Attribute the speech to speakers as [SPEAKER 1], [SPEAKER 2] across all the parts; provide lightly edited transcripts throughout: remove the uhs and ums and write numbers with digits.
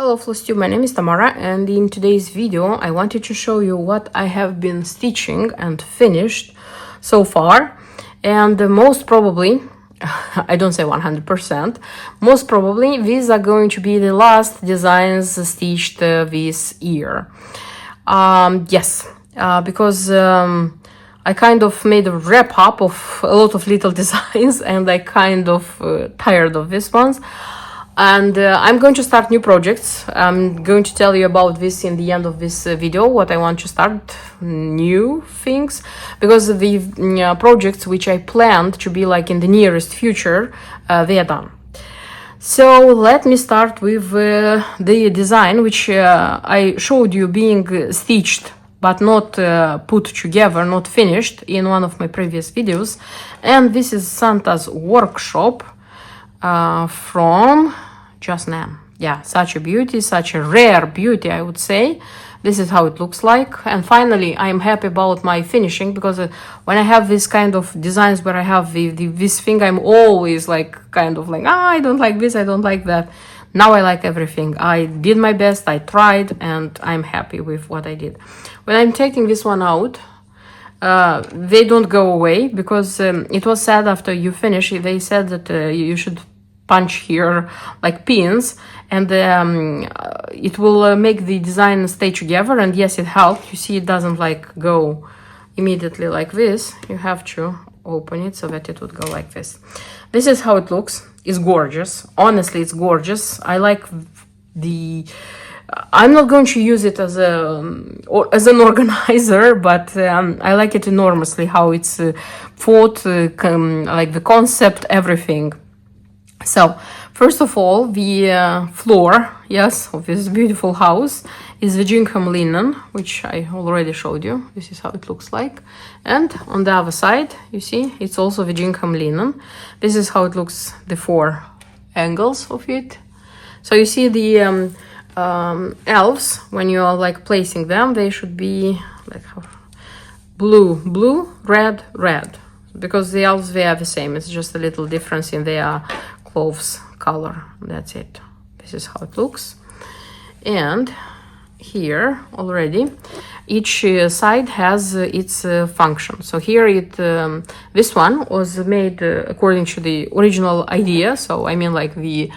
[SPEAKER 1] Hello Frosty, my name is Tamara, and in today's video I wanted to show you what I have been stitching and finished so far. And most probably, I don't say 100%, most probably these are going to be the last designs stitched this year. Because I kind of made a wrap up of a lot of little designs and I kind of tired of these ones. And I'm going to start new projects. I'm going to tell you about this in the end of this video, what I want to start, new things, because the projects which I planned to be like in the nearest future, they are done. So let me start with the design which I showed you being stitched but not put together, not finished in one of my previous videos. And this is Santa's workshop from just gnome. Yeah, such a beauty, such a rare beauty, I would say. This is how it looks like. And finally, I'm happy about my finishing, because when I have this kind of designs where I have this thing, I'm always like kind of like, I don't like this, I don't like that. Now I like everything. I did my best, I tried, and I'm happy with what I did. When I'm taking this one out, they don't go away, because it was said after you finish, they said that you should punch here like pins, and it will make the design stay together. And yes, it helped. You see, it doesn't like go immediately like this. You have to open it so that it would go like this. This is how it looks. It's gorgeous. Honestly, it's gorgeous. I like the I'm not going to use it as an organizer, but I like it enormously how it's thought, like the concept, everything. So, first of all, the floor, yes, of this beautiful house is the Gingham linen, which I already showed you. This is how it looks like. And on the other side, you see, it's also the Gingham linen. This is how it looks, the four angles of it. So you see the elves, when you are like placing them, they should be like blue, red, because the elves, they are the same. It's just a little difference in their clothes color. That's it. This is how it looks. And here already each side has its function. So here this one was made according to the original idea. So I mean like the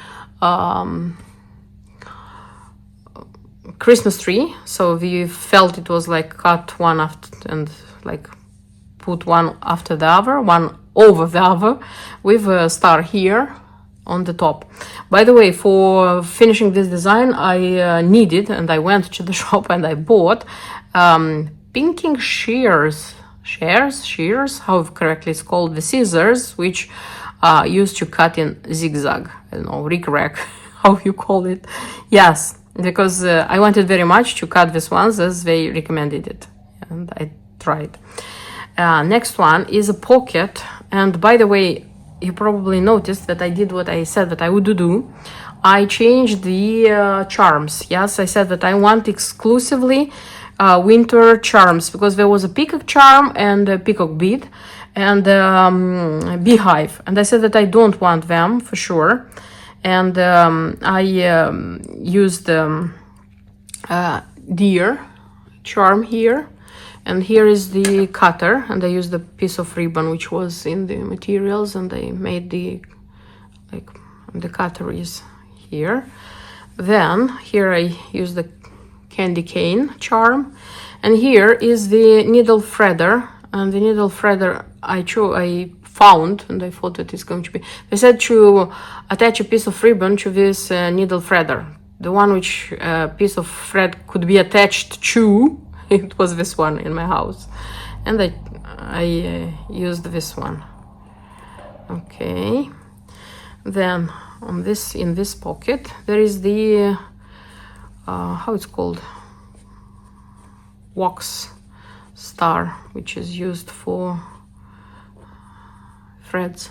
[SPEAKER 1] Christmas tree. So we felt it was like cut one after and like put one after the other, one over the other, with a star here on the top. By the way, for finishing this design, I needed, and I went to the shop and I bought pinking shears, how correctly it's called, the scissors, which used to cut in zigzag. I don't know, rick-rack, how you call it. Yes, because I wanted very much to cut these ones as they recommended it, and I tried. Next one is a pocket, and by the way, you probably noticed that I did what I said that I would do. I changed the charms. Yes, I said that I want exclusively winter charms, because there was a peacock charm and a peacock bead and beehive, and I said that I don't want them for sure. And I used deer charm here. And here is the cutter, and I used a piece of ribbon which was in the materials, and I made the cutter is here. Then here I used the candy cane charm, and here is the needle threader. And the needle threader I found, and I thought that it's going to be. They said to attach a piece of ribbon to this needle threader, the one which piece of thread could be attached to. It was this one in my house, and I used this one. Okay, then on this, in this pocket, there is the how it's called, wax star, which is used for threads.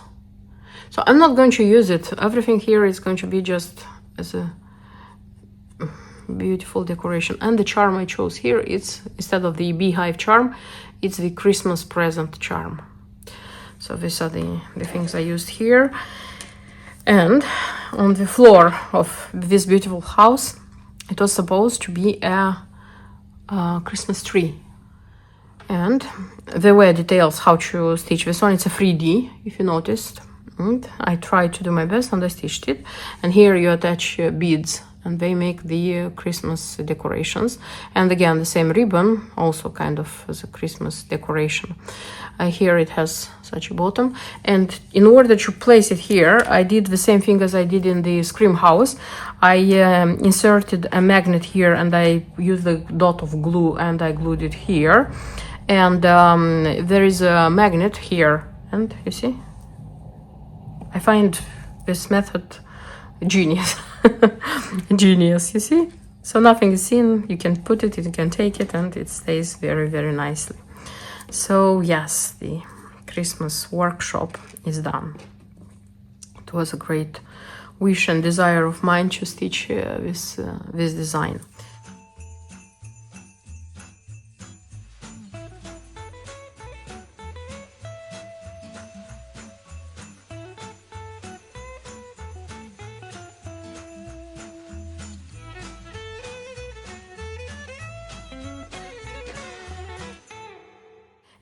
[SPEAKER 1] So I'm not going to use it. Everything here is going to be just as a beautiful decoration. And the charm I chose here, it's instead of the beehive charm, it's the Christmas present charm. So these are the things I used here. And on the floor of this beautiful house, it was supposed to be a Christmas tree. And there were details how to stitch this one. It's a 3D, if you noticed. And I tried to do my best and I stitched it. And here you attach beads and they make the Christmas decorations. And again, the same ribbon, also kind of as a Christmas decoration. Here it has such a bottom. And in order to place it here, I did the same thing as I did in the Scream house. I inserted a magnet here and I used the dot of glue and I glued it here. And there is a magnet here. And you see? I find this method genius. Genius, you see? So nothing is seen, you can put it, you can take it, and it stays very, very nicely. So yes, the Christmas workshop is done. It was a great wish and desire of mine to stitch this design.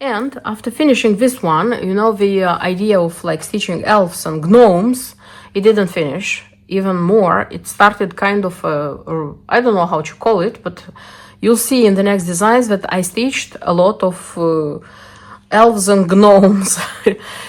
[SPEAKER 1] And after finishing this one, you know, the idea of like stitching elves and gnomes, it didn't finish. Even more, it started kind of, I don't know how to call it, but you'll see in the next designs that I stitched a lot of elves and gnomes.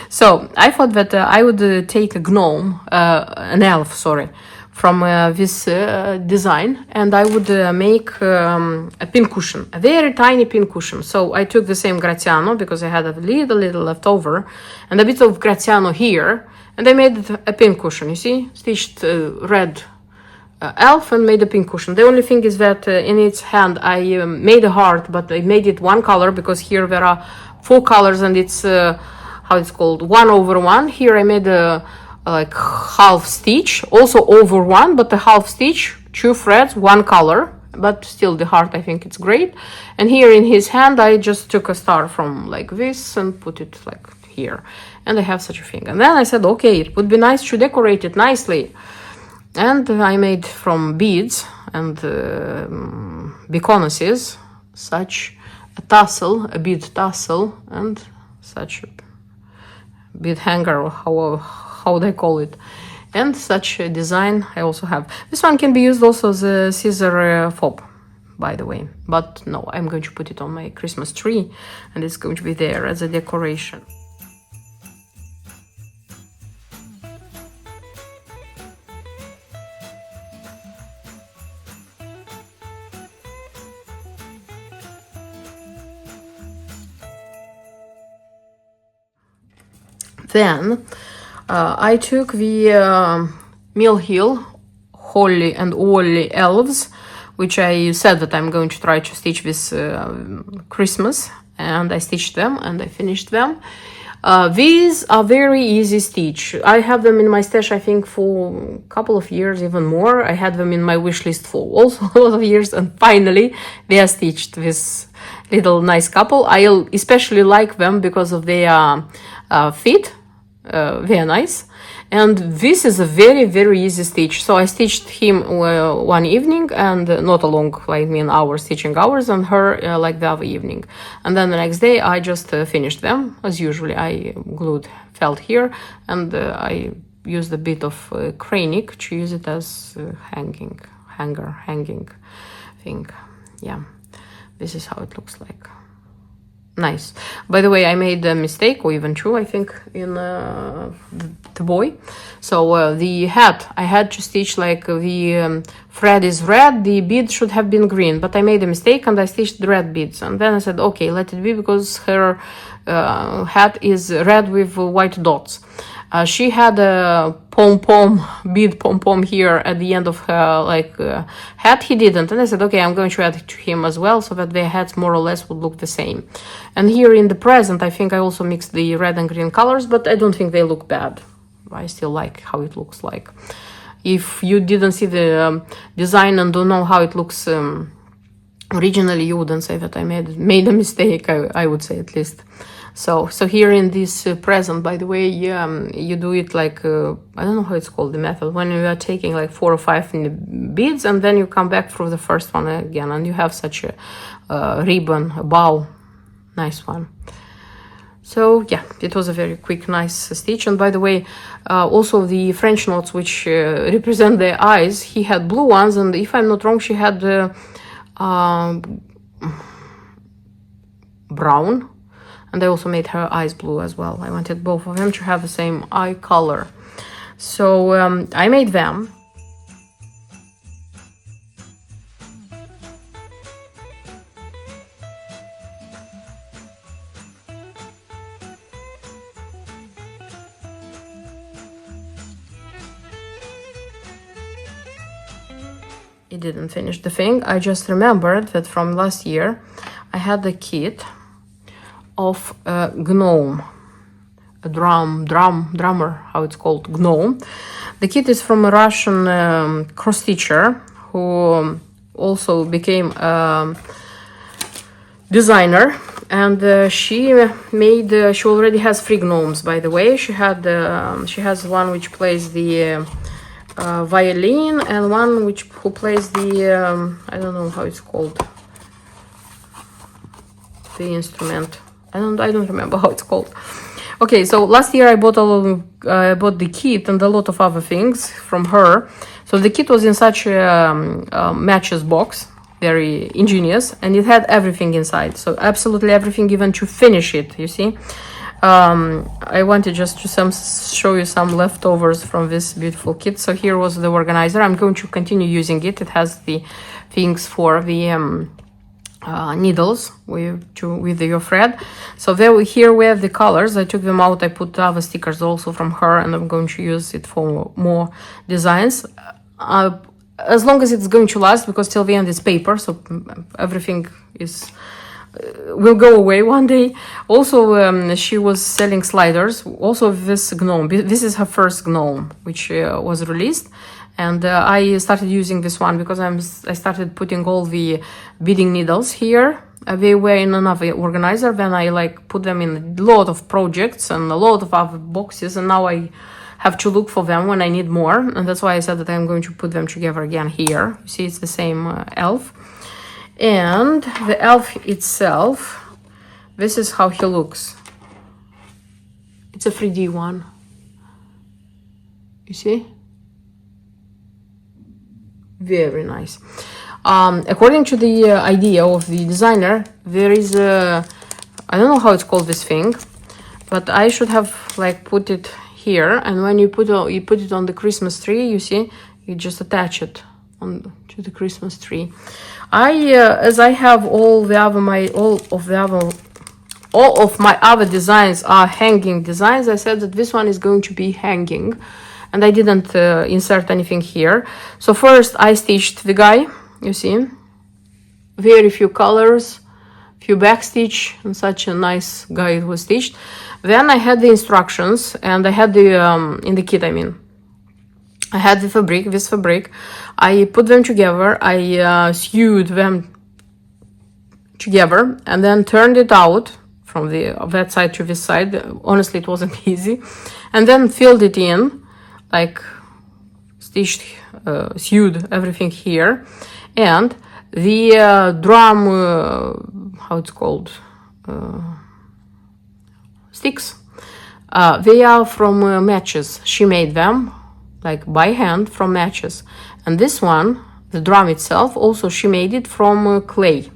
[SPEAKER 1] So I thought that I would take a gnome, an elf, sorry, from this design, and I would make a pincushion, a very tiny pincushion. So I took the same Graziano because I had a little left over, and a bit of Graziano here, and I made a pincushion. You see, stitched red elf and made a pincushion. The only thing is that in its hand I made a heart, but I made it one color because here there are 4 colors and it's how it's called, 1/1. Here I made a like half stitch, also over 1, but the half stitch, 2 threads, 1 color, but still the heart, I think it's great. And here in his hand I just took a star from like this and put it like here, and I have such a thing. And then I said, okay, it would be nice to decorate it nicely, and I made from beads and beconuses such a tassel, a bead tassel, and such a bead hanger, or how they call it, and such a design I also have. This one can be used also as a scissor fob, by the way, but no, I'm going to put it on my Christmas tree and it's going to be there as a decoration. Then I took the Mill Hill Holly and Ollie elves, which I said that I'm going to try to stitch this Christmas, and I stitched them and I finished them. These are very easy stitch. I have them in my stash, I think, for a couple of years, even more. I had them in my wish list for also a lot of years, and finally they are stitched. This little nice couple. I especially like them because of their fit. Very nice, and this is a very, very easy stitch. So I stitched him one evening, and not along, like, hours, stitching hours, and her like the other evening. And then the next day I just finished them as usually. I glued felt here, and I used a bit of cranic to use it as hanging thing. Yeah, this is how it looks like. Nice. By the way, I made a mistake, or even 2, I think, in the boy. So the hat, I had to stitch like the thread is red, the bead should have been green, but I made a mistake and I stitched the red beads. And then I said, okay, let it be, because her hat is red with white dots. She had a bead pom-pom here at the end of her hat. He didn't, and I said, okay, I'm going to add it to him as well, so that their hats more or less would look the same. And here in the present, I think I also mixed the red and green colors, but I don't think they look bad. I still like how it looks like. If you didn't see the design and don't know how it looks originally, you wouldn't say that I made a mistake, I would say, at least. So here in this present, by the way, you do it like, I don't know how it's called, the method, when you are taking like 4 or 5 in the beads, and then you come back through the first one again, and you have such a ribbon, a bow, nice one. So yeah, it was a very quick, nice stitch. And by the way, also the French knots, which represent the eyes, he had blue ones, and if I'm not wrong, she had brown, and I also made her eyes blue as well. I wanted both of them to have the same eye color. So I made them. It didn't finish the thing. I just remembered that from last year I had the kit of a gnome, a drummer, how it's called, gnome. The kit is from a Russian cross stitcher who also became a designer, and she already has 3 gnomes, by the way. She has one which plays the violin, and one who plays the I don't know how it's called, the instrument. I don't remember how it's called. Okay, so last year I bought the kit and a lot of other things from her. So the kit was in such a matches box, very ingenious, and it had everything inside. So absolutely everything, even to finish it, you see. I wanted just to show you some leftovers from this beautiful kit. So here was the organizer. I'm going to continue using it. It has the things for the needles with your thread. So here we have the colors. I took them out. I put other stickers also from her, and I'm going to use it for more designs. As long as it's going to last, because till the end it's paper, so everything will go away one day. Also, she was selling sliders. Also, this gnome. This is her first gnome, which was released, and I started using this one because I started putting all the beading needles here. They were in another organizer. Then I put them in a lot of projects and a lot of other boxes, and now I have to look for them when I need more, and that's why I said that I'm going to put them together again here. You see, it's the same elf. And the elf itself, this is how he looks. It's a 3D one. You see? Very nice. According to the idea of the designer, there is I don't know how it's called, this thing, but I should have put it here, and when you put it on the Christmas tree, you see, you just attach it to the Christmas tree. As I have all of my other designs are hanging designs, I said that this one is going to be hanging, and I didn't insert anything here. So first I stitched the guy, you see, very few colors, few backstitch, and such a nice guy it was stitched. Then I had the instructions, and I had the in the kit, I had this fabric. I put them together. I sewed them together, and then turned it out from that side to this side. Honestly, it wasn't easy. And then filled it in, stitched, sewed everything here. And the drum, how it's called, sticks, they are from matches. She made them by hand from matches. And this one, the drum itself, also she made it from clay,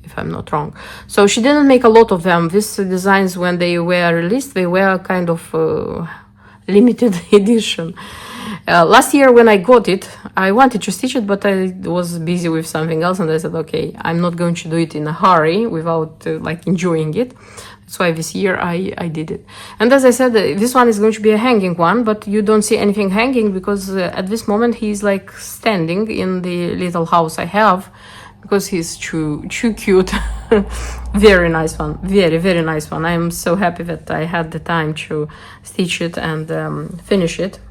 [SPEAKER 1] if I'm not wrong. So she didn't make a lot of them. These designs, when they were released, they were kind of limited edition. Last year when I got it, I wanted to stitch it, but I was busy with something else, and I said, okay, I'm not going to do it in a hurry without enjoying it. That's why this year I did it. And as I said, this one is going to be a hanging one, but you don't see anything hanging because at this moment he's standing in the little house I have, because he's too cute. Very nice one, very, very nice one. I'm so happy that I had the time to stitch it and finish it.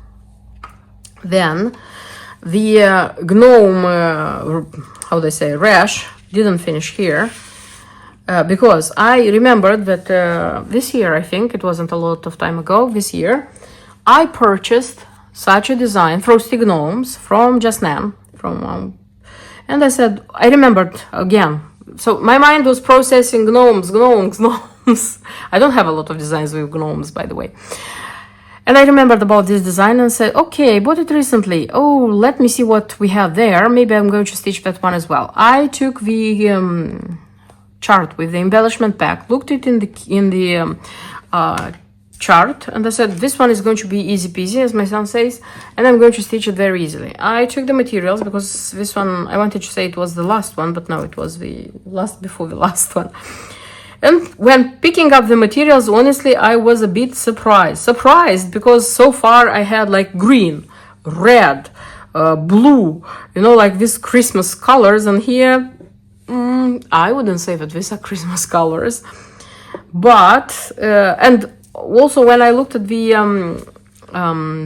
[SPEAKER 1] Then the gnome, how do I say, rash, didn't finish here. because I remembered that this year, I think it wasn't a lot of time ago, this year, I purchased such a design, Frosty gnomes, from Just Nan, and I said, I remembered again. So my mind was processing gnomes. I don't have a lot of designs with gnomes, by the way. And I remembered about this design and said, okay, I bought it recently. Oh, let me see what we have there. Maybe I'm going to stitch that one as well. I took the chart with the embellishment pack, looked it in the chart, and I said, this one is going to be easy peasy, as my son says, and I'm going to stitch it very easily. I took the materials because this one, I wanted to say it was the last one, but no, it was the last before the last one. And when picking up the materials, honestly, I was a bit surprised because so far I had like green, red, blue, you know, like these Christmas colors, and here I wouldn't say that these are Christmas colors, but and also when I looked at the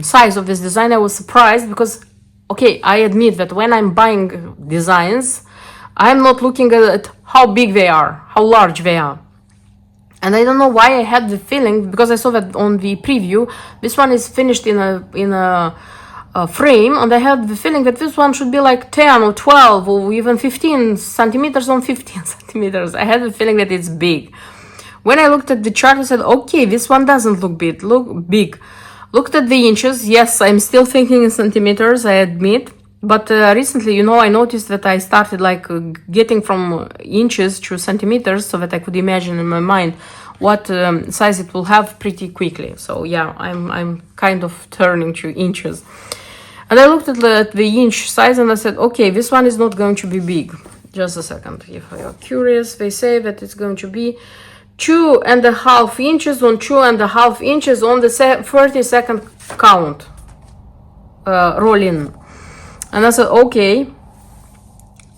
[SPEAKER 1] size of this design, I was surprised because, okay, I admit that when I'm buying designs, I'm not looking at how big they are, how large they are. And I don't know why I had the feeling, because I saw that on the preview, this one is finished in a frame, and I had the feeling that this one should be like 10 or 12 or even 15 centimeters on 15 centimeters. I had the feeling that it's big. When I looked at the chart, I said, okay, this one doesn't look big. Looked at the inches. Yes, I'm still thinking in centimeters, I admit. But recently, you know, I noticed that I started like getting from inches to centimeters so that I could imagine in my mind what size it will have pretty quickly. So yeah, I'm kind of turning to inches. And I looked at the inch size and I said, okay, this one is not going to be big. Just a second. If you're curious, they say that it's going to be 2.5 inches on 2.5 inches on the 30-second count. Roll in. And I said, okay.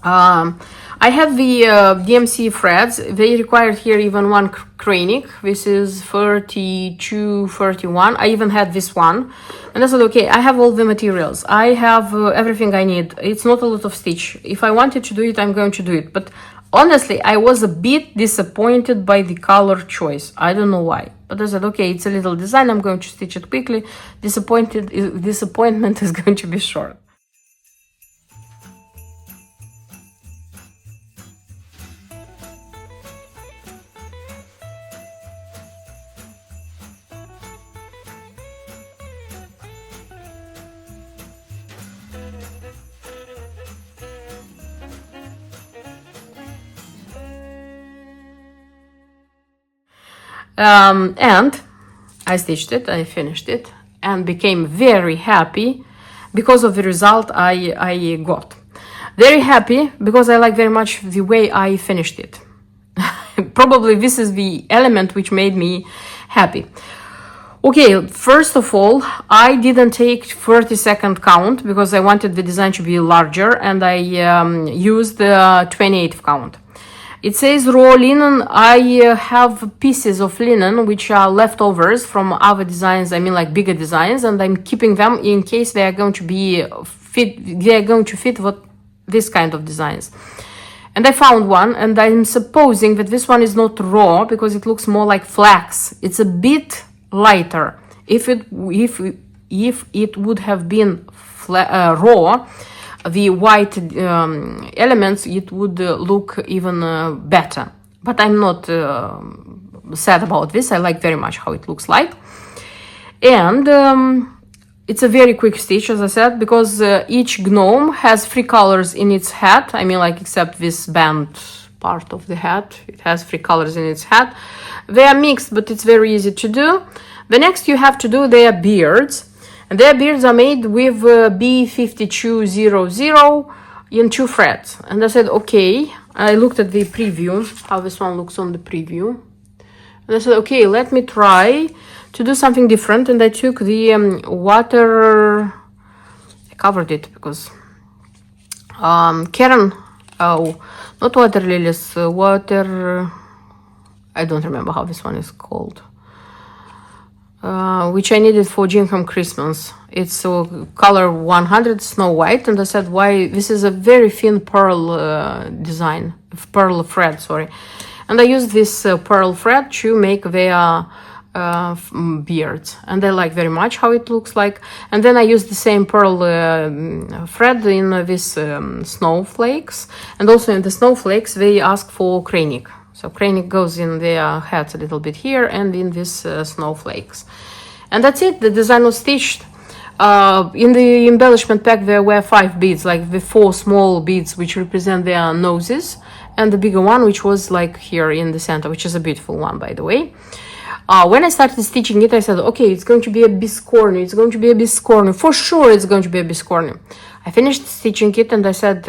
[SPEAKER 1] I have the DMC threads. They required here even one cranik. This is 32, 31. I even had this one. And I said, okay, I have all the materials. I have everything I need. It's not a lot of stitch. If I wanted to do it, I'm going to do it. But honestly, I was a bit disappointed by the color choice. I don't know why. But I said, okay, it's a little design. I'm going to stitch it quickly. Disappointment is going to be short. And I stitched it, I finished it, and became very happy because of the result I got. Very happy because I like very much the way I finished it. Probably this is the element which made me happy. Okay, first of all, I didn't take 30-second count because I wanted the design to be larger, and I used the 28th count. It says raw linen. I have pieces of linen which are leftovers from other designs, I mean like bigger designs, and I'm keeping them in case they are going to be fit what this kind of designs. And I found one, and I'm supposing that this one is not raw because it looks more like flax. It's a bit lighter. If it would have been raw, the white elements, it would look even better. But I'm not sad about this. I like very much how it looks like. And it's a very quick stitch, as I said, because each gnome has 3 colors in its hat. I mean, like, except this band part of the hat. It has 3 colors in its hat. They are mixed, but it's very easy to do. The next you have to do their beards. And their beards are made with B5200 in 2 threads. And I said, okay, I looked at the preview, how this one looks on the preview. And I said, okay, let me try to do something different. And I took the water, I covered it because Karen, not water lilies, water, I don't remember how this one is called. Which I needed for Gingham Christmas. It's color 100 Snow White, and I said, why, this is a very thin pearl design, pearl thread, sorry. And I used this pearl thread to make their beards, and I like very much how it looks like. And then I used the same pearl thread in this snowflakes, and also in the snowflakes they ask for cranik. So cranik goes in their heads a little bit here and in these snowflakes. And that's it, the design was stitched. In the embellishment pack there were 5 beads, like the 4 small beads which represent their noses, and the bigger one which was like here in the center, which is a beautiful one, by the way. When I started stitching it, I said, okay, it's going to be a biscornu, it's going to be a biscornu, for sure it's going to be a biscornu. I finished stitching it and I said,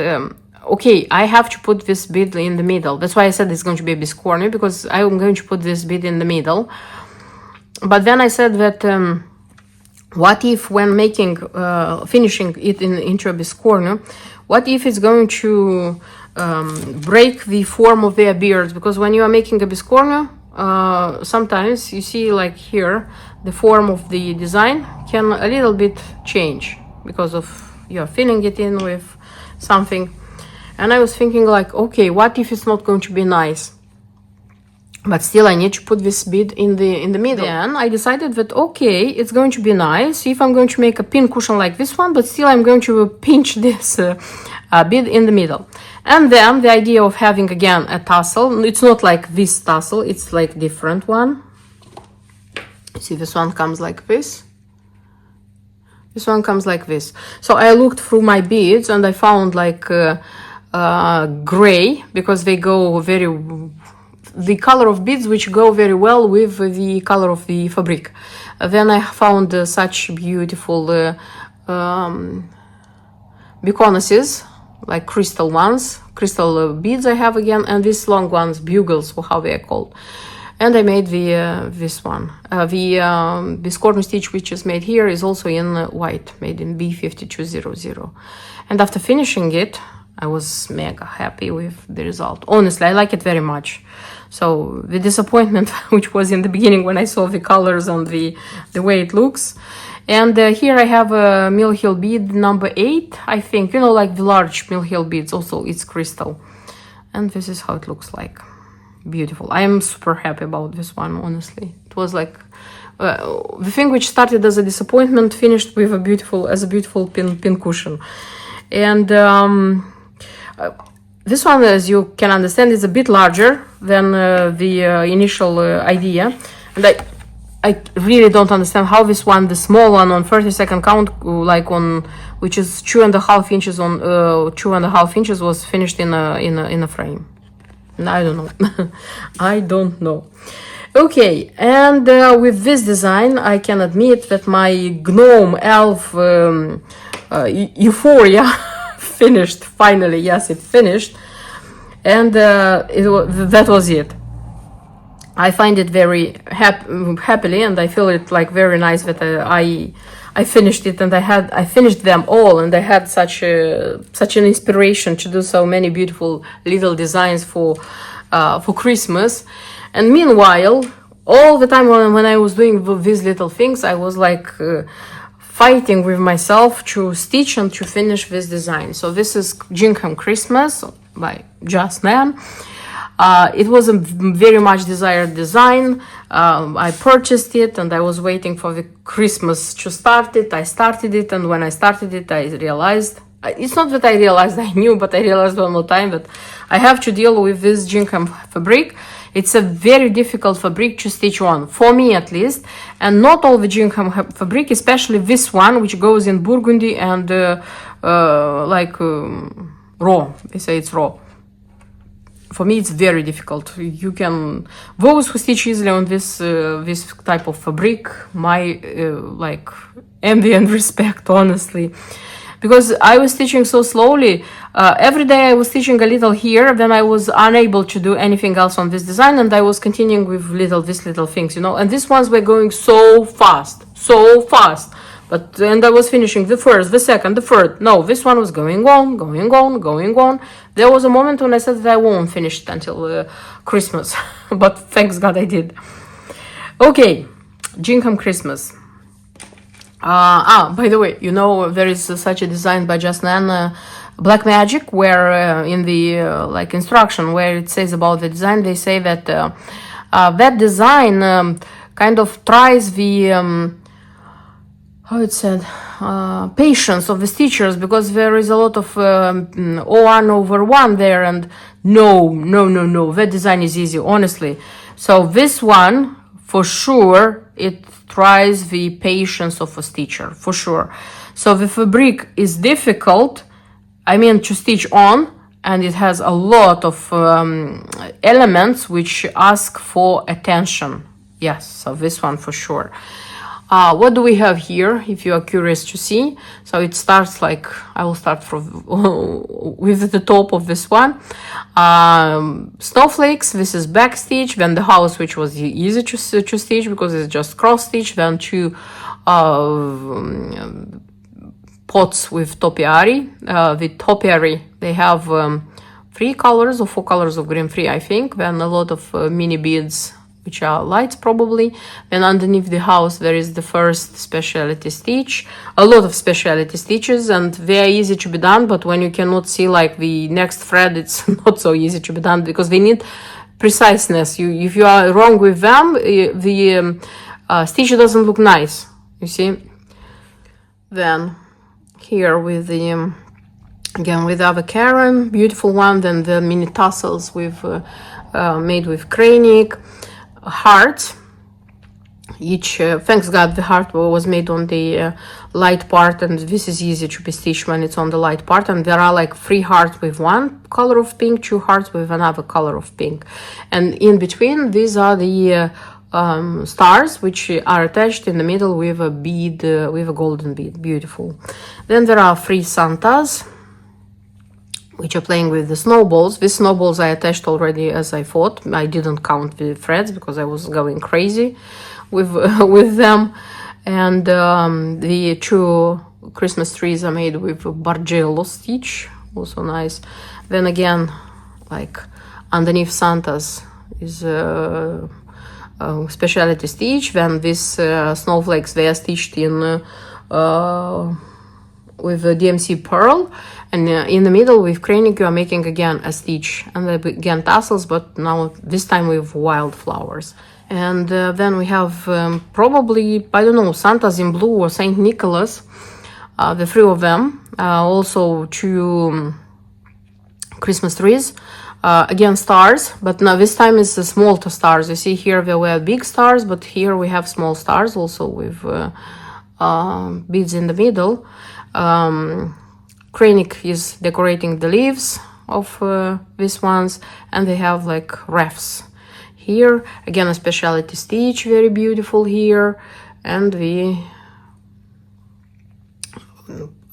[SPEAKER 1] okay, I have to put this bead in the middle. That's why I said it's going to be a biscornu, because I'm going to put this bead in the middle. But then I said that, what if when making, finishing it into a biscornu, what if it's going to break the form of their beards? Because when you are making a biscornu, sometimes you see like here the form of the design can a little bit change because of you're filling it in with something. And I was thinking like, okay, what if it's not going to be nice, but still I need to put this bead in the middle. Then I decided that okay, it's going to be nice if I'm going to make a pin cushion like this one, but still I'm going to pinch this bead in the middle. And then the idea of having again a tassel, it's not like this tassel, it's like different one. See, this one comes like this. This one comes like this. So I looked through my beads and I found like gray, because they go the color of beads which go very well with the color of the fabric. Then I found such beautiful beconuses, like crystal ones, crystal beads I have again, and these long ones, bugles, or how they are called. And I made the this one. This corner stitch which is made here is also in white, made in B5200. And after finishing it, I was mega happy with the result. Honestly, I like it very much. So the disappointment which was in the beginning when I saw the colors and the way it looks. And here I have a Mill Hill bead number 8, I think, you know, like the large Mill Hill beads, also it's crystal. And this is how it looks like. Beautiful. I am super happy about this one, honestly. It was like the thing which started as a disappointment finished with a beautiful pin cushion. And this one, as you can understand, is a bit larger than the initial idea. And I really don't understand how this one, the small one on 32nd count, like on, which is 2.5 inches on 2.5 inches, was finished in a frame. I don't know. I don't know. Okay, and with this design, I can admit that my gnome elf euphoria finished finally. Yes, it finished, and that was it. I find it very happily, and I feel it like very nice that I finished it, and I finished them all, and I had such an inspiration to do so many beautiful little designs for Christmas. And meanwhile, all the time when I was doing these little things, I was like fighting with myself to stitch and to finish this design. So this is Gingham Christmas by Just Nan. It was a very much desired design. I purchased it and I was waiting for the Christmas to start it. I started it, and when I started it, I realized, it's not that I realized, I knew, but I realized one more time that I have to deal with this Gingham fabric. It's a very difficult fabric to stitch on, for me at least, and not all the Gingham fabric, especially this one, which goes in burgundy and raw. They say it's raw. For me, it's very difficult. You can, those who stitch easily on this this type of fabric, my like envy and respect, honestly, because I was stitching so slowly. Every day I was stitching a little here, then I was unable to do anything else on this design, and I was continuing with these little things, you know. And these ones were going so fast. But and I was finishing the first, the second, the third. No, this one was going on. There was a moment when I said that I won't finish it until Christmas, but thanks God I did. Okay, Gingham Christmas. By the way, you know, there is such a design by Just Nan, black magic, where in the like instruction where it says about the design, they say that that design kind of tries the how it said, patience of the stitchers, because there is a lot of 1/1 there, and no, that design is easy, honestly. So this one, for sure, it tries the patience of a stitcher, for sure. So the fabric is difficult, I mean, to stitch on, and it has a lot of elements which ask for attention. Yes, so this one for sure. What do we have here, if you are curious to see? So it starts like, I will start from with the top of this one. Snowflakes, this is back stitch. Then the house, which was easy to stitch because it's just cross stitch. Then two pots with topiary. The topiary, they have 3 colors or 4 colors of green free, I think. Then a lot of mini beads, which are lights probably. Then underneath the house there is the first specialty stitch, a lot of specialty stitches, and they are easy to be done, but when you cannot see like the next thread, it's not so easy to be done because they need preciseness. If you are wrong with them, the stitch doesn't look nice, you see. Then here with the again with other Karen, beautiful one. Then the mini tassels with made with cranic heart. Each thanks God the heart was made on the light part, and this is easy to be stitched when it's on the light part. And there are like 3 hearts with 1 color of pink, 2 hearts with another color of pink, and in between these are the stars, which are attached in the middle with a bead, with a golden bead. Beautiful. Then there are 3 Santas, which are playing with the snowballs. These snowballs I attached already, as I thought. I didn't count the threads because I was going crazy with with them. And the 2 Christmas trees are made with Bargello stitch, also nice. Then again, like underneath Santa's is specialty stitch. Then these snowflakes, they are stitched in with a DMC pearl, and in the middle with cranic you are making again a stitch, and again tassels, but now this time with wildflowers. And then we have probably, I don't know, Santas in blue or Saint Nicholas, the 3 of them. Also 2 Christmas trees, again stars, but now this time it's the small stars. You see here there were big stars, but here we have small stars also with beads in the middle. Cranic is decorating the leaves of these ones, and they have like wreaths. Here again a specialty stitch, very beautiful here, and the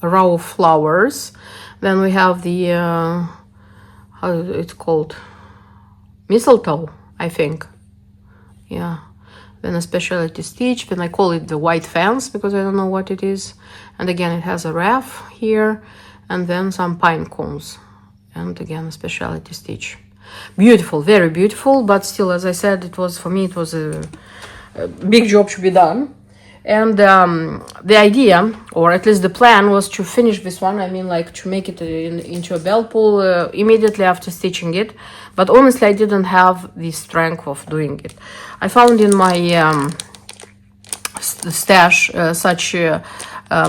[SPEAKER 1] row of flowers. Then we have the how it's called, mistletoe, I think. Yeah. Then a specialty stitch. Then I call it the white fence because I don't know what it is. And again it has a wreath here, and then some pine cones, and again a specialty stitch. Beautiful, very beautiful, but still, as I said, it was, for me, it was a big job to be done. And the idea, or at least the plan, was to finish this one. I mean, like to make it into a belt pull immediately after stitching it. But honestly, I didn't have the strength of doing it. I found in my stash such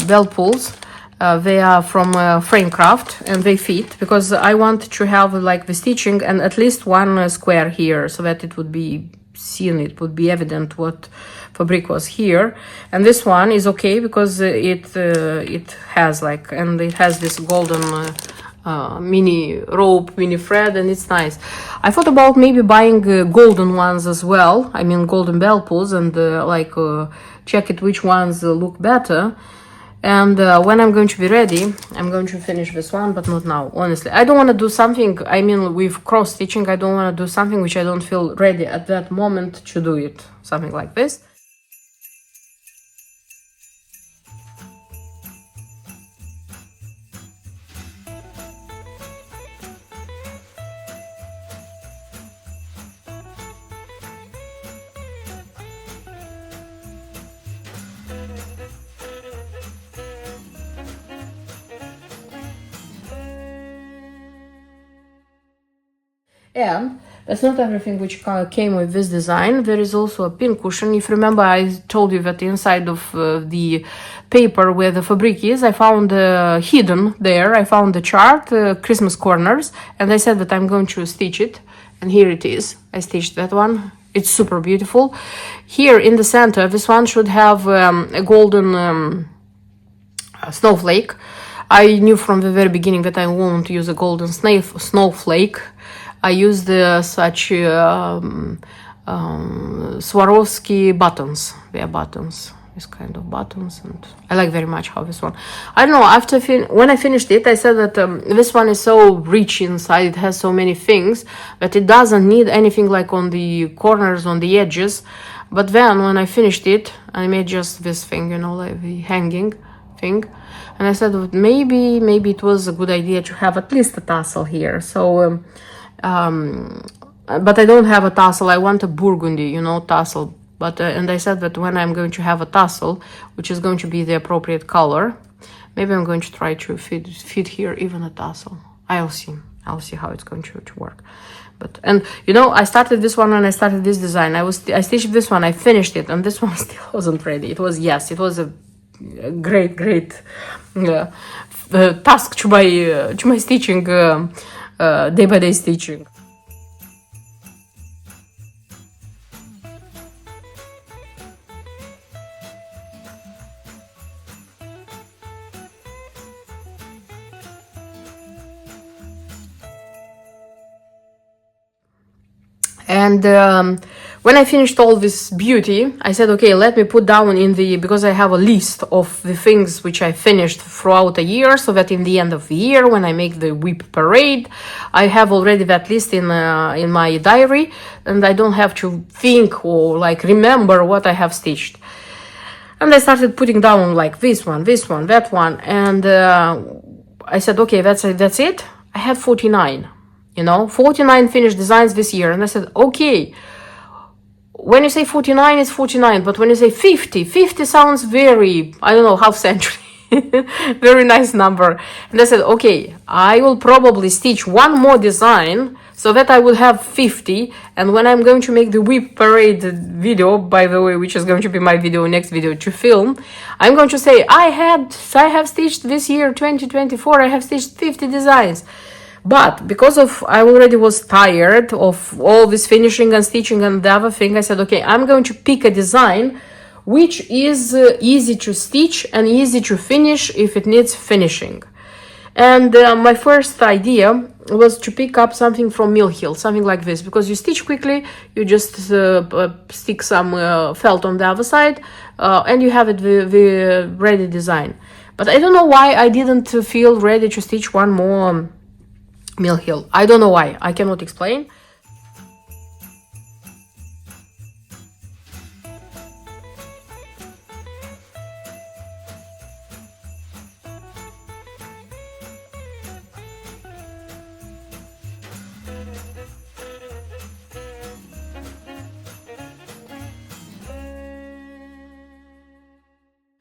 [SPEAKER 1] belt pulls. They are from Framecraft, and they fit because I want to have like the stitching and at least 1 square here, so that it would be seen, it would be evident what fabric was here. And this one is okay because it has like, and it has this golden mini rope, mini thread, and it's nice. I thought about maybe buying golden ones as well, I mean golden belt pulls, and like check it which ones look better. And when I'm going to be ready, I'm going to finish this one, but not now, honestly. I don't want to do something, I mean, with cross stitching, I don't want to do something which I don't feel ready at that moment to do it. Something like this. And that's not everything which came with this design. There is also a pin cushion. If you remember, I told you that inside of the paper where the fabric is, I found hidden there. I found the chart, Christmas corners, and I said that I'm going to stitch it. And here it is. I stitched that one. It's super beautiful. Here in the center, this one should have a golden snowflake. I knew from the very beginning that I won't use a golden snowflake. I used such Swarovski buttons. They are buttons, this kind of buttons, and I like very much how this one. I don't know. After when I finished it, I said that this one is so rich inside. It has so many things that it doesn't need anything like on the corners, on the edges. But then when I finished it, I made just this thing, you know, like the hanging thing. And I said that maybe it was a good idea to have at least a tassel here. So. But I don't have a tassel. I want a burgundy, you know, tassel. But and I said that when I'm going to have a tassel, which is going to be the appropriate color, maybe I'm going to try to fit here even a tassel. I'll see how it's going to work. But and you know, I started this one and I started this design. I stitched this one, I finished it, and this one still wasn't ready. It was a great task to my stitching. Day-by-day stitching. And when I finished all this beauty, I said, okay, let me put down because I have a list of the things which I finished throughout a year, so that in the end of the year, when I make the whip parade, I have already that list in my diary, and I don't have to think or like remember what I have stitched. And I started putting down like this one, that one, and I said, okay, that's it. I had 49. 49 finished designs this year. And I said, okay, when you say 49, it's 49. But when you say 50 sounds very, I don't know, half century. Very nice number. And I said, okay, I will probably stitch one more design so that I will have 50. And when I'm going to make the whip parade video, by the way, which is going to be my next video to film, I'm going to say, I have stitched this year, 2024, I have stitched 50 designs. But because I already was tired of all this finishing and stitching and the other thing, I said, okay, I'm going to pick a design which is easy to stitch and easy to finish if it needs finishing. And my first idea was to pick up something from Mill Hill, something like this, because you stitch quickly, you just stick some felt on the other side, and you have the ready design. But I don't know why I didn't feel ready to stitch one more Mill Hill. I don't know why. I cannot explain.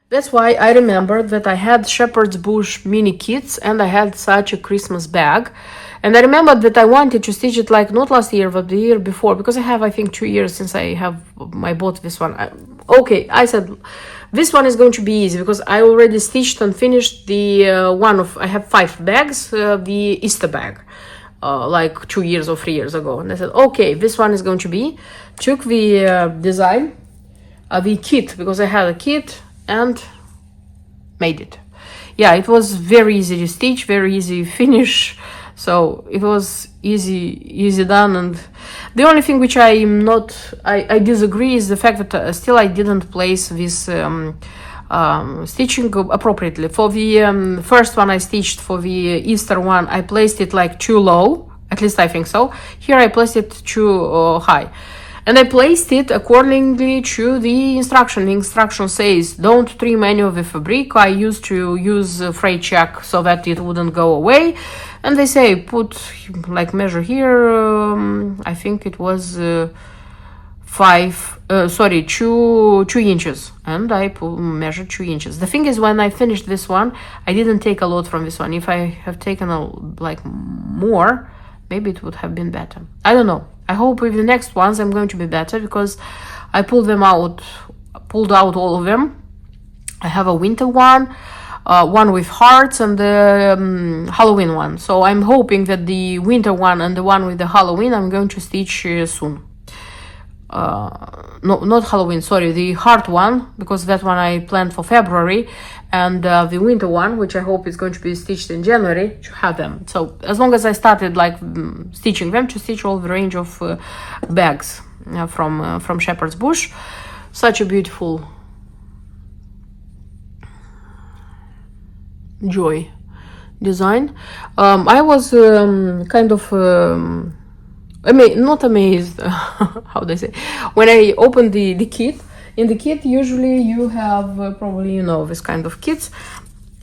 [SPEAKER 1] That's why I remembered that I had Shepherd's Bush mini kits and I had such a Christmas bag. And I remembered that I wanted to stitch it like not last year, but the year before, because I have, I think, 2 years since I bought this one. Okay, I said, this one is going to be easy because I already stitched and finished the I have 5 bags, the Easter bag, like 2 years or 3 years ago. And I said, okay, this one is going to be, took the design, the kit, because I had a kit, and made it. Yeah, it was very easy to stitch, very easy finish. So it was easy done. And the only thing which I disagree is the fact that still I didn't place this stitching appropriately. For the first one I stitched, for the Easter one, I placed it like too low, at least I think so. Here I placed it too high. And I placed it accordingly to the instruction. The instruction says, don't trim any of the fabric. I used to use fray check so that it wouldn't go away. And they say, put, like, measure here, I think it was 2 inches. And I measured 2 inches. The thing is, when I finished this one, I didn't take a lot from this one. If I have taken like more, maybe it would have been better. I don't know. I hope with the next ones I'm going to be better, because I pulled out all of them. I have a winter one, one with hearts, and the Halloween one. So I'm hoping that the winter one and the one with the Halloween I'm going to stitch soon. No, not Halloween, sorry, the heart one, because that one I planned for February, and the winter one, which I hope is going to be stitched in January, to have them. So as long as I started like stitching them, to stitch all the range of bags from Shepherd's Bush. Such a beautiful joy design. I was kind of not amazed, how do I say, when I opened the kit. In the kit usually you have probably you know this kind of kits.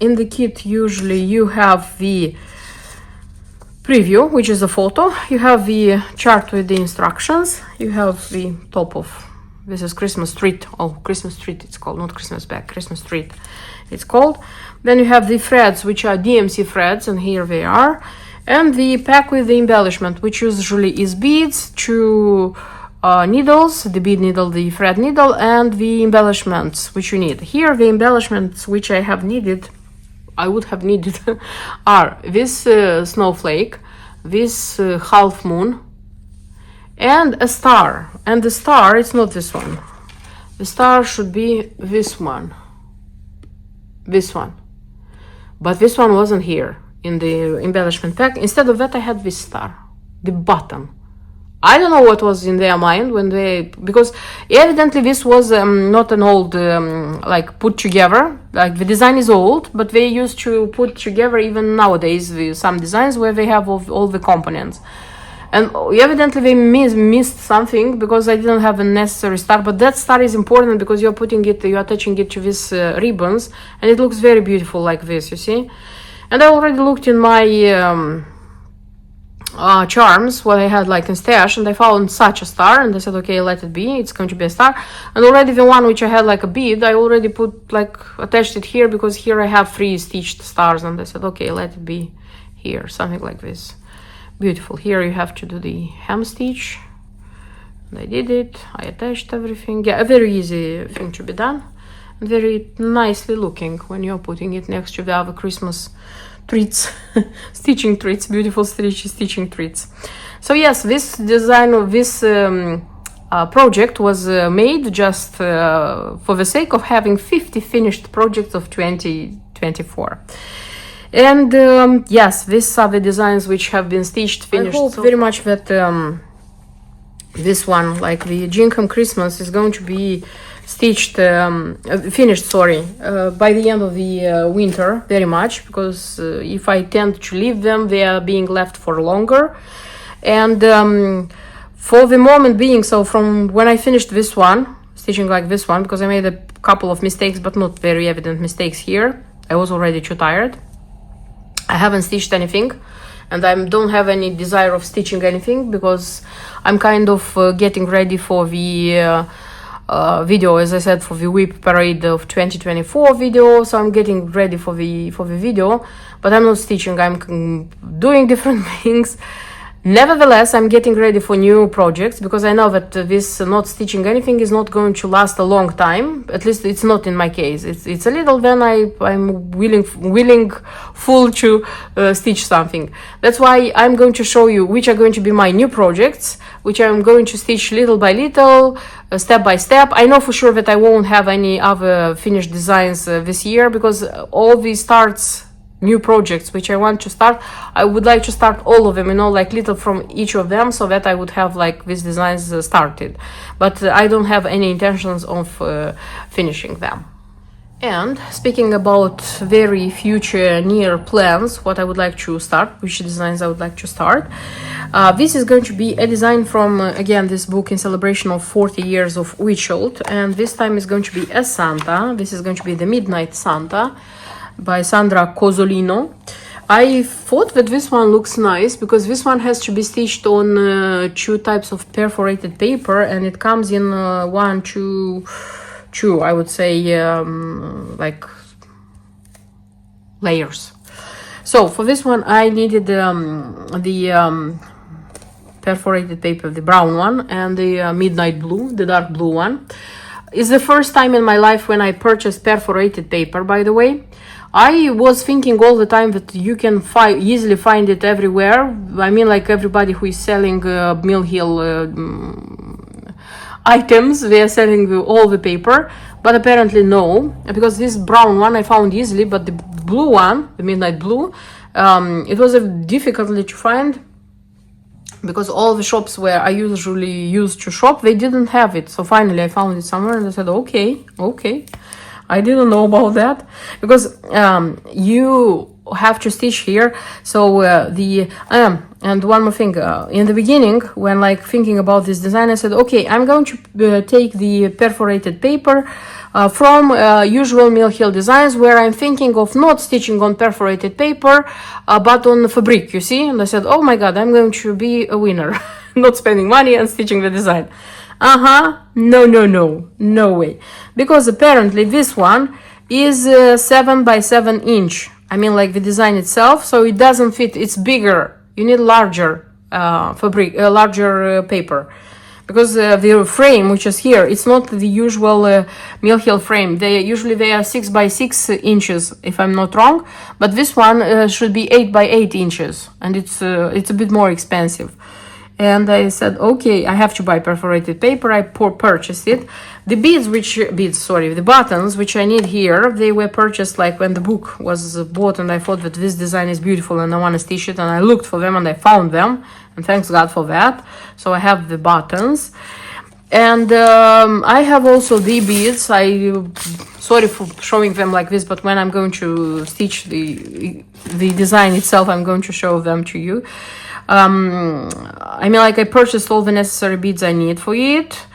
[SPEAKER 1] In the kit usually you have the preview, which is a photo, you have the chart with the instructions, you have the top of, this is Christmas treat, Christmas treat it's called, not Christmas bag, Christmas treat it's called. Then you have the threads, which are DMC threads, and here they are, and the pack with the embellishment, which usually is beads, two needles, the bead needle, the thread needle, and the embellishments which you need. Here the embellishments which I would have needed are this snowflake, this half moon, and a star. And the star, it's not this one. The star should be this one. This one. But this one wasn't here in the embellishment pack. Instead of that, I had this star, the bottom. I don't know what was in their mind when because evidently this was not an old, like put together, like the design is old, but they used to put together even nowadays some designs where they have all the components. And evidently they missed something, because I didn't have a necessary star, but that star is important because you're attaching it to these ribbons, and it looks very beautiful like this, you see. And I already looked in my charms, what I had like in stash, and I found such a star, and I said, okay, let it be, it's going to be a star. And already the one which I had like a bead, I already attached it here, because here I have 3 stitched stars, and I said, okay, let it be here, something like this. Beautiful. Here you have to do the hem stitch, and I did it. I attached everything. Yeah, a very easy thing to be done, and very nicely looking when you're putting it next to the other Christmas treats, stitching treats, beautiful stitching treats. So yes, this design of this project was made just for the sake of having 50 finished projects of 2024. And yes, these are the designs which have been finished. I hope very much that this one, like the Gingham Christmas, is going to be finished, by the end of the winter, very much, because if I tend to leave them, they are being left for longer. And for the moment being, so from when I finished this one, stitching like this one, because I made a couple of mistakes, but not very evident mistakes here, I was already too tired. I haven't stitched anything, and I don't have any desire of stitching anything, because I'm kind of getting ready for the video, as I said, for the whip parade of 2024 video. So I'm getting ready for the video, but I'm not stitching. I'm doing different things. Nevertheless, I'm getting ready for new projects, because I know that this not stitching anything is not going to last a long time. At least it's not in my case. It's a little, then I'm willing full to stitch something. That's why I'm going to show you which are going to be my new projects, which I'm going to stitch little by little, step by step. I know for sure that I won't have any other finished designs this year, because all these new projects which I want to start, I would like to start all of them, like little from each of them, so that I would have like these designs started. But I don't have any intentions of finishing them. And speaking about very future near plans, what I would like to start, which designs I would like to start, this is going to be a design from again this book in celebration of 40 years of Witchold, and this time is going to be a Santa. This is going to be the Midnight Santa by Sandra Cozzolino. I thought that this one looks nice, because this one has to be stitched on 2 types of perforated paper, and it comes in 1, 2, I would say, like layers. So for this one I needed the perforated paper, the brown one, and the midnight blue, the dark blue one. It's the first time in my life when I purchased perforated paper, by the way. I was thinking all the time that you can easily find it everywhere. I mean, like everybody who is selling Mill Hill items, they are selling all the paper, but apparently no, because this brown one I found easily, but the blue one, the midnight blue, it was difficultly to find, because all the shops where I usually used to shop, they didn't have it. So finally I found it somewhere, and I said, okay, I didn't know about that, because you have to stitch here. So and one more thing, in the beginning, when like thinking about this design, I said, okay, I'm going to take the perforated paper from usual Mill Hill designs, where I'm thinking of not stitching on perforated paper, but on fabric, you see. And I said, oh my god, I'm going to be a winner, not spending money and stitching the design. No way, because apparently this one is 7 by 7 inch. I mean, like the design itself, so it doesn't fit. It's bigger. You need larger fabric, larger paper, because the frame, which is here, it's not the usual Mill Hill frame. They are 6 by 6 inches, if I'm not wrong. But this one should be 8 by 8 inches, and it's a bit more expensive. And I said, okay, I have to buy perforated paper. I purchased it. The buttons which I need here, they were purchased like when the book was bought, and I thought that this design is beautiful and I want to stitch it, and I looked for them and I found them, and thanks God for that. So I have the buttons, and I have also the beads. Sorry for showing them like this, but when I'm going to stitch the design itself, I'm going to show them to you. I mean, like I purchased all the necessary beads I need for it,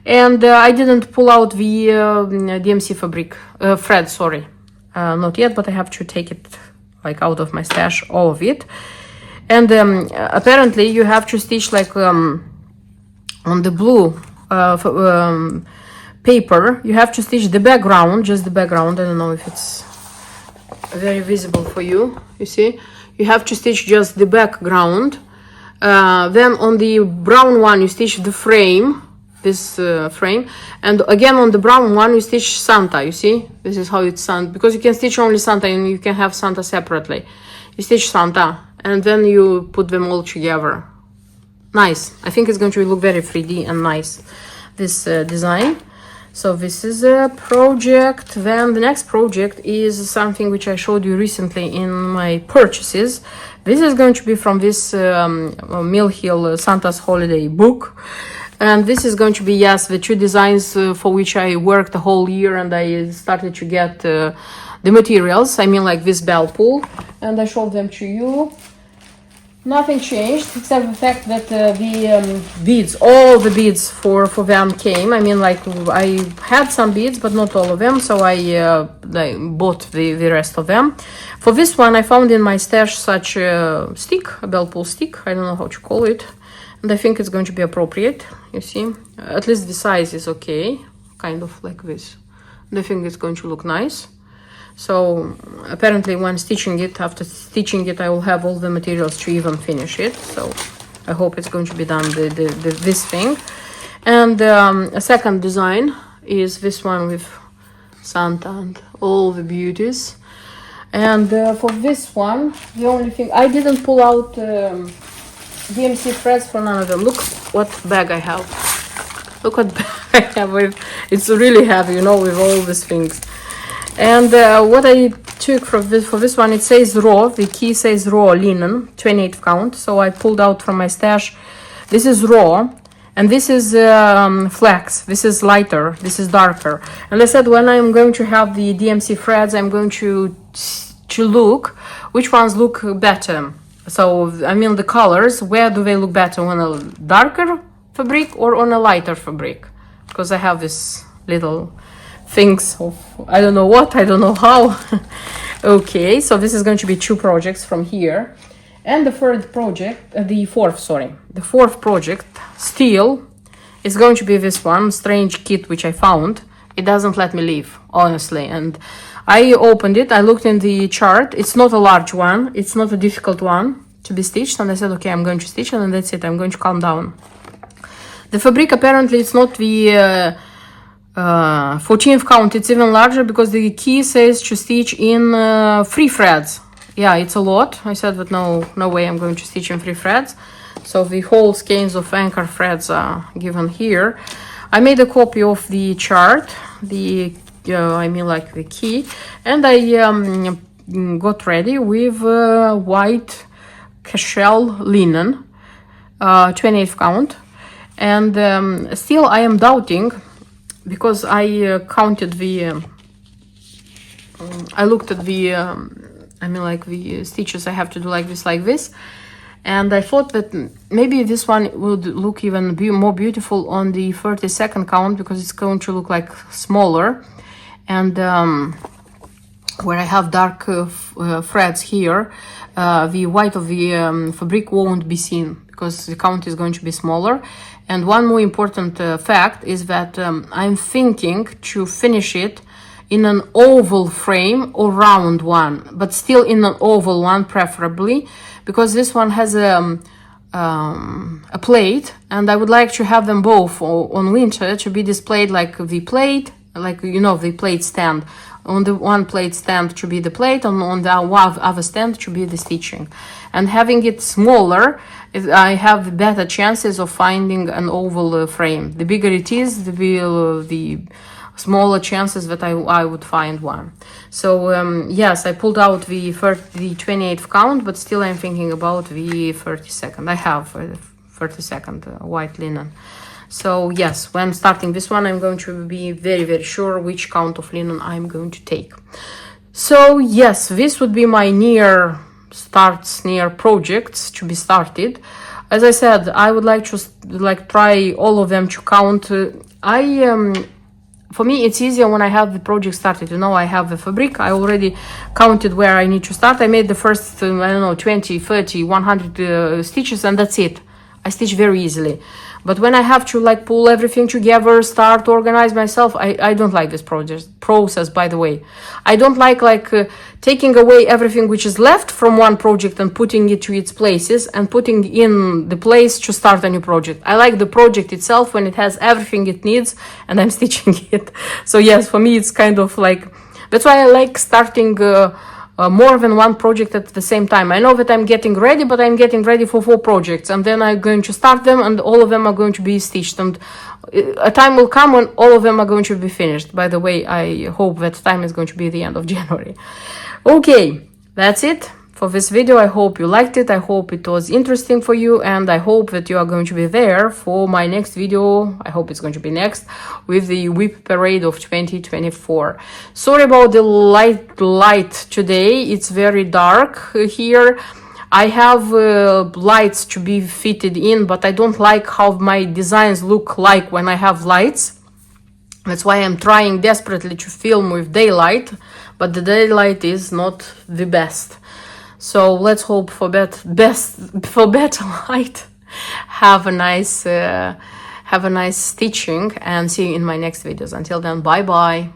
[SPEAKER 1] and I didn't pull out the DMC fabric thread, sorry, not yet, but I have to take it like out of my stash, all of it. And apparently you have to stitch like on the blue paper, you have to stitch the background, just the background. I don't know if it's very visible for you, you see. You have to stitch just the background. Then on the brown one you stitch the frame, this frame, and again on the brown one you stitch Santa, you see. This is how it's done, because you can stitch only Santa and you can have Santa separately. You stitch Santa and then you put them all together. Nice. I think it's going to look very 3D and nice, this design. So this is a project. Then the next project is something which I showed you recently in my purchases. This is going to be from this Mill Hill Santa's Holiday book. And this is going to be, yes, the two designs for which I worked the whole year, and I started to get the materials. I mean, like this bell pull, and I showed them to you. Nothing changed except the fact that the beads, all the beads for them came. I mean, like I had some beads, but not all of them, so I bought the rest of them. For this one, I found in my stash such a stick, a bell pull stick. I don't know how to call it, and I think it's going to be appropriate. You see, at least the size is okay, kind of like this. And I think it's going to look nice. So apparently when stitching it, after stitching it, I will have all the materials to even finish it. So I hope it's going to be done, this thing. And a second design is this one with Santa and all the beauties. And for this one, the only thing, I didn't pull out DMC threads for none of them. Look what bag I have. Look what bag I have with, it's really heavy, you know, with all these things. And what I took for this one, it says raw, the key says raw linen, 28 count. So I pulled out from my stash. This is raw, and this is flax. This is lighter, this is darker. And I said when I'm going to have the DMC threads, I'm going to look which ones look better. So I mean the colors, where do they look better, on a darker fabric or on a lighter fabric? Because I have this little things of I don't know what, I don't know how. Okay, so this is going to be two projects from here, and the fourth project still is going to be this one strange kit which I found. It doesn't let me leave, honestly, and I opened it, I looked in the chart. It's not a large one, it's not a difficult one, to be stitched, and I said, okay, I'm going to stitch it, and that's it. I'm going to calm down. The fabric, apparently it's not the 14th count, it's even larger, because the key says to stitch in 3 threads. Yeah, it's a lot. I said that no way I'm going to stitch in 3 threads. So the whole skeins of anchor threads are given here. I made a copy of the chart, I mean like the key, and I got ready with white cashel linen, 28th count. And still I am doubting, because I counted the, I looked at the, I mean like the stitches I have to do like this. And I thought that maybe this one would look even more beautiful on the 32nd count, because it's going to look like smaller. And where I have dark threads here, the white of the fabric won't be seen, because the count is going to be smaller. And one more important fact is that I'm thinking to finish it in an oval frame or round one, but still in an oval one preferably, because this one has a plate, and I would like to have them both on winter to be displayed like the plate, like, you know, the plate stand. On the one plate stand to be the plate, and on the other stand to be the stitching. And having it smaller, I have better chances of finding an oval frame. The bigger it is, the smaller chances that I would find one. So yes, I pulled out the 28th count, but still I'm thinking about the 32nd. I have 32nd white linen. So yes, when starting this one, I'm going to be very sure which count of linen I'm going to take. So yes, this would be my near projects to be started. As I said, I would like to try all of them to count. For me, it's easier when I have the project started. You know, I have the fabric. I already counted where I need to start. I made the first, I don't know, 20, 30, 100 stitches, and that's it. I stitch very easily. But when I have to like pull everything together, start organize myself, I don't like this process, by the way. I don't like taking away everything which is left from one project and putting it to its places and putting in the place to start a new project. I like the project itself when it has everything it needs and I'm stitching it. So yes, for me it's kind of like, that's why I like starting more than one project at the same time. I know that I'm getting ready, but I'm getting ready for 4 projects, and then I'm going to start them, and all of them are going to be stitched, and a time will come when all of them are going to be finished. By the way, I hope that time is going to be the end of January. Okay, that's it for this video. I hope you liked it. I hope it was interesting for you, and I hope that you are going to be there for my next video. I hope it's going to be next with the Whip Parade of 2024. Sorry about the light today. It's very dark here. I have lights to be fitted in, but I don't like how my designs look like when I have lights. That's why I'm trying desperately to film with daylight, but the daylight is not the best. So let's hope for better light. Have a nice stitching, and see you in my next videos. Until then, bye bye.